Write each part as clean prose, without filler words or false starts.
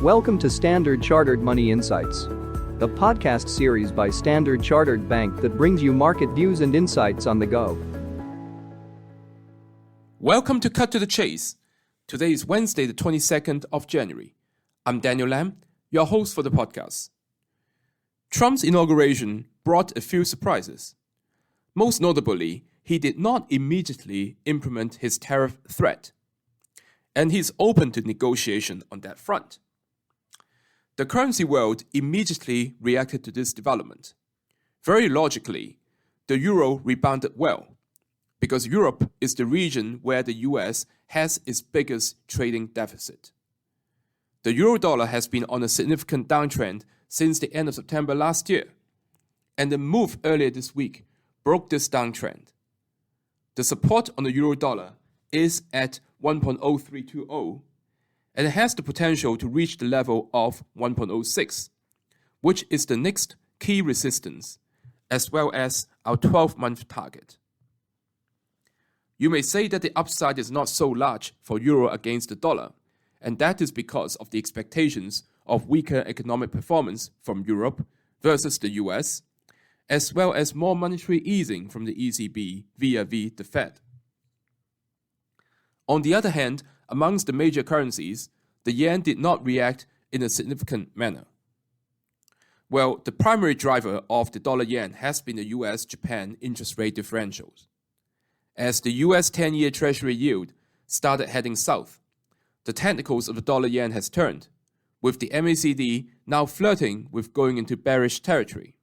Welcome to Standard Chartered Money Insights, a podcast series by Standard Chartered Bank that brings you market views and insights on the go. Welcome to Cut to the Chase. Today is Wednesday, the 22nd of January. I'm Daniel Lam, your host for the podcast. Trump's inauguration brought a few surprises. Most notably, he did not immediately implement his tariff threat, and he's open to negotiation on that front. The currency world immediately reacted to this development. Very logically, the euro rebounded well, because Europe is the region where the US has its biggest trading deficit. The euro-dollar has been on a significant downtrend since the end of September last year, and the move earlier this week broke this downtrend. The support on the euro-dollar is at 1.0320, and it has the potential to reach the level of 1.06, which is the next key resistance, as well as our 12-month target. You may say that the upside is not so large for euro against the dollar, and that is because of the expectations of weaker economic performance from Europe versus the US, as well as more monetary easing from the ECB via the Fed. On the other hand, amongst the major currencies, the yen did not react in a significant manner. Well, the primary driver of the dollar-yen has been the US-Japan interest rate differentials. As the US 10-year Treasury yield started heading south, the technicals of the dollar-yen has turned, with the MACD now flirting with going into bearish territory.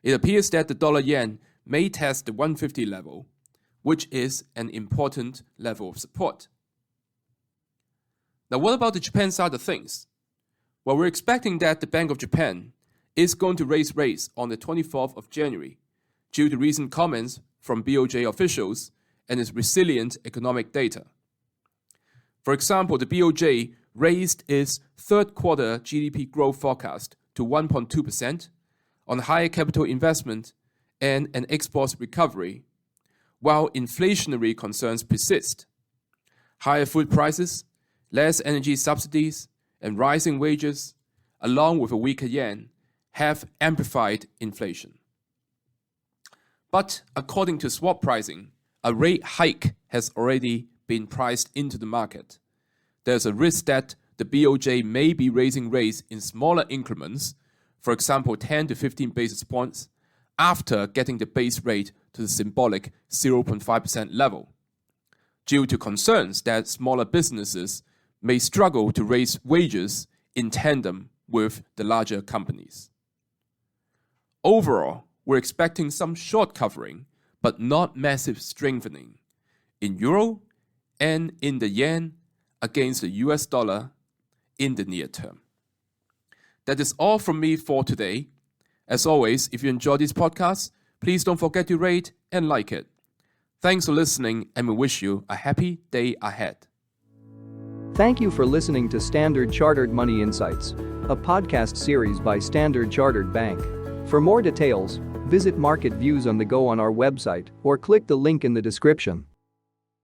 It appears that the dollar-yen may test the 150 level, which is an important level of support. Now, what about the Japan side of things? Well, we're expecting that the Bank of Japan is going to raise rates on the 24th of January due to recent comments from BOJ officials and its resilient economic data. For example, the BOJ raised its third quarter GDP growth forecast to 1.2% on higher capital investment and an exports recovery, while inflationary concerns persist. Higher food prices, less energy subsidies, and rising wages, along with a weaker yen, have amplified inflation. But according to swap pricing, a rate hike has already been priced into the market. There's a risk that the BOJ may be raising rates in smaller increments, for example 10 to 15 basis points, after getting the base rate to the symbolic 0.5% level, due to concerns that smaller businesses may struggle to raise wages in tandem with the larger companies. Overall, we're expecting some short covering, but not massive strengthening in euro and in the yen against the US dollar in the near term. That is all from me for today. As always, if you enjoy this podcast, please don't forget to rate and like it. Thanks for listening, and we wish you a happy day ahead. Thank you for listening to Standard Chartered Money Insights, a podcast series by Standard Chartered Bank. For more details, visit Market Views on the Go on our website or click the link in the description.